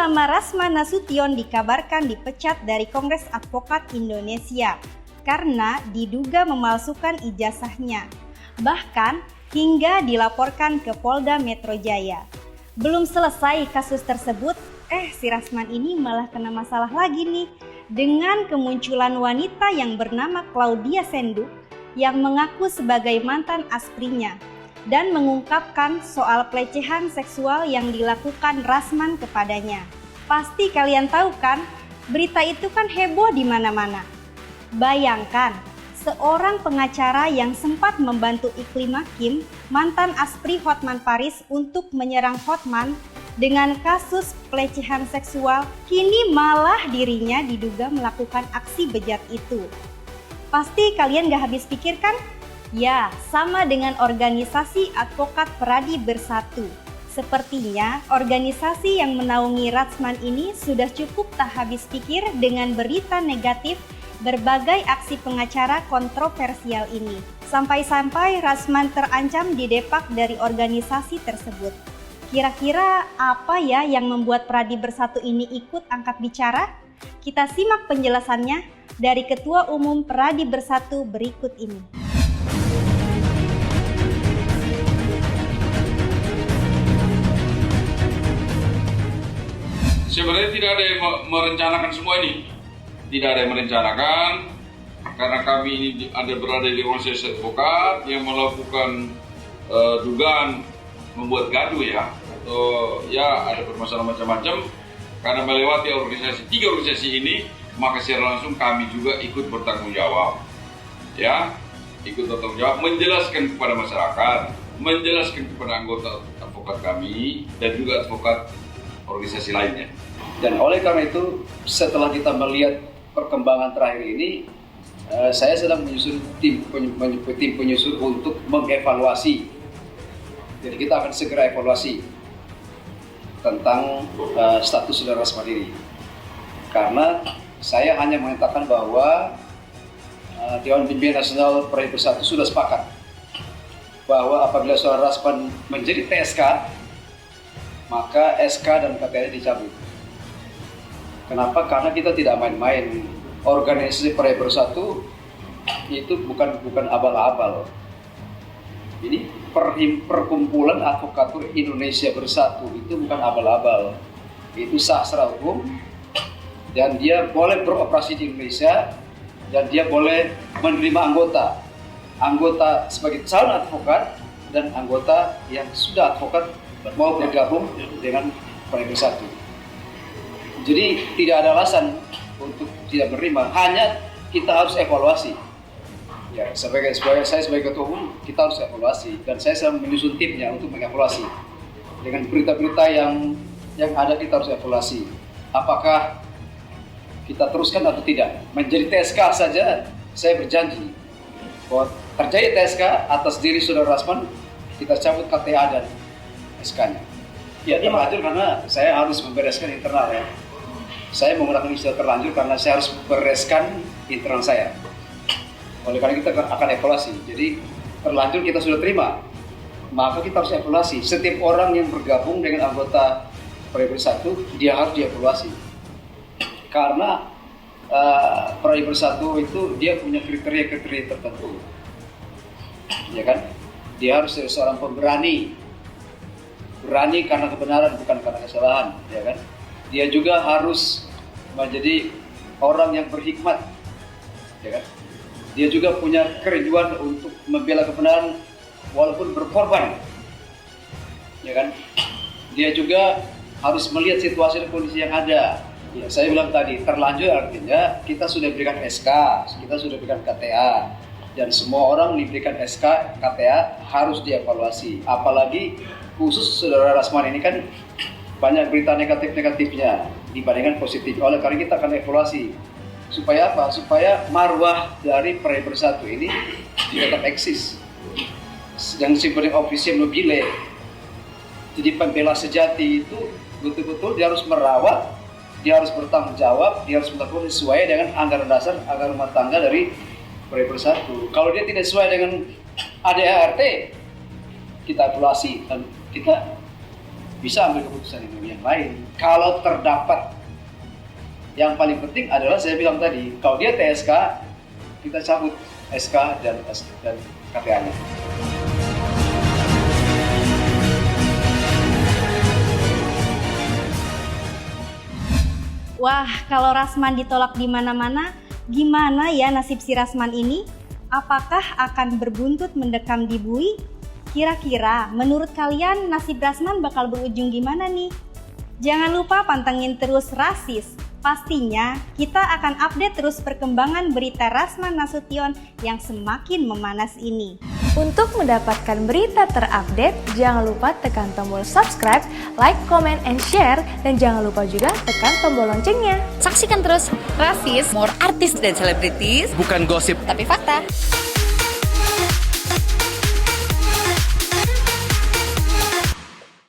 nama Rasman Nasution dikabarkan dipecat dari Kongres Advokat Indonesia karena diduga memalsukan ijazahnya. Bahkan hingga dilaporkan ke Polda Metro Jaya. Belum selesai kasus tersebut, si Rasman ini malah kena masalah lagi nih dengan kemunculan wanita yang bernama Claudia Senduk yang mengaku sebagai mantan asprinya dan mengungkapkan soal pelecehan seksual yang dilakukan Rasman kepadanya. Pasti kalian tahu kan, berita itu kan heboh di mana-mana. Bayangkan, seorang pengacara yang sempat membantu Iklim Hakim, mantan aspri Hotman Paris untuk menyerang Hotman dengan kasus pelecehan seksual, kini malah dirinya diduga melakukan aksi bejat itu. Pasti kalian gak habis pikir kan? Ya, sama dengan organisasi advokat Pradi Bersatu. Sepertinya organisasi yang menaungi Rasman ini sudah cukup tak habis pikir dengan berita negatif berbagai aksi pengacara kontroversial ini. Sampai-sampai Rasman terancam didepak dari organisasi tersebut. Kira-kira apa ya yang membuat Pradi Bersatu ini ikut angkat bicara? Kita simak penjelasannya dari Ketua Umum Pradi Bersatu berikut ini. Sebenarnya tidak ada yang merencanakan semua ini. Tidak ada yang merencanakan, karena kami ini berada di organisasi advokat yang melakukan dugaan membuat gaduh ya, atau ya ada permasalahan macam-macam. Karena melewati tiga organisasi ini, maka secara langsung kami juga ikut bertanggung jawab. Ya, ikut bertanggung jawab, menjelaskan kepada masyarakat, menjelaskan kepada anggota advokat kami, dan juga advokat organisasi lainnya. Dan oleh karena itu, setelah kita melihat perkembangan terakhir ini, saya sedang menyusun tim penyusun untuk mengevaluasi. Jadi kita akan segera evaluasi tentang status saudara Rasman ini. Karena saya hanya mengatakan bahwa Dewan Pimpinan Nasional Pradi Bersatu sudah sepakat bahwa apabila saudara Rasman menjadi TSK, maka SK dan KTS dicabut. Kenapa? Karena kita tidak main-main. Organisasi Pradi Bersatu itu bukan abal-abal. Ini perkumpulan advokatur Indonesia Bersatu itu bukan abal-abal. Itu sah secara hukum dan dia boleh beroperasi di Indonesia dan dia boleh menerima anggota sebagai calon advokat dan anggota yang sudah advokat mau bergabung dengan Pradi Bersatu. Jadi tidak ada alasan untuk tidak menerima, hanya kita harus evaluasi. Ya, saya sebagai ketua umum kita harus evaluasi dan saya sedang menyusun timnya untuk mengevaluasi. Dengan berita-berita yang ada kita harus evaluasi. Apakah kita teruskan atau tidak? Menjadi TSK saja saya berjanji bahwa terjadi TSK atas diri saudara Rasman, kita cabut KTA dan SK-nya. Ya, terlanjur karena saya harus membereskan internal ya. Saya menggunakan istilah terlanjur karena saya harus membereskan internal saya. Oleh karena kita akan evaluasi. Jadi terlanjur kita sudah terima, maka kita harus evaluasi. Setiap orang yang bergabung dengan anggota Pradi Bersatu, dia harus dievaluasi. Karena Pradi Bersatu itu dia punya kriteria-kriteria tertentu. Ya kan? Dia harus seorang pemberani. Berani karena kebenaran, bukan karena kesalahan, ya kan? Dia juga harus menjadi orang yang berhikmat, ya kan? Dia juga punya kerinduan untuk membela kebenaran walaupun berkorban, ya kan? Dia juga harus melihat situasi dan kondisi yang ada. Ya, saya bilang tadi terlanjur artinya kita sudah berikan SK, kita sudah berikan KTA, dan semua orang diberikan SK, KTA harus dievaluasi. Apalagi khusus saudara Rasman ini kan banyak berita negatifnya dibandingkan positif. Oleh karena kita akan evaluasi supaya apa? Supaya marwah dari Pradi Bersatu ini tetap eksis. Yang disebut officium nobile. Jadi pembela sejati itu betul-betul dia harus merawat, dia harus bertanggung jawab, dia harus melakukan sesuai dengan anggaran dasar, anggaran rumah tangga dari Pradi Bersatu. Kalau dia tidak sesuai dengan ADART, kita evaluasi dan kita bisa ambil keputusan yang lain. Kalau terdapat, yang paling penting adalah saya bilang tadi, kalau dia TSK, kita cabut SK dan KTA-nya. Wah, kalau Rasman ditolak di mana-mana, gimana ya nasib si Rasman ini? Apakah akan berbuntut mendekam di bui? Kira-kira menurut kalian nasib Rasman bakal berujung gimana nih? Jangan lupa pantengin terus Rasis. Pastinya kita akan update terus perkembangan berita Rasman Nasution yang semakin memanas ini. Untuk mendapatkan berita terupdate, jangan lupa tekan tombol subscribe, like, comment, and share, dan jangan lupa juga tekan tombol loncengnya. Saksikan terus Rasis, more artis dan selebritis, bukan gosip tapi fakta.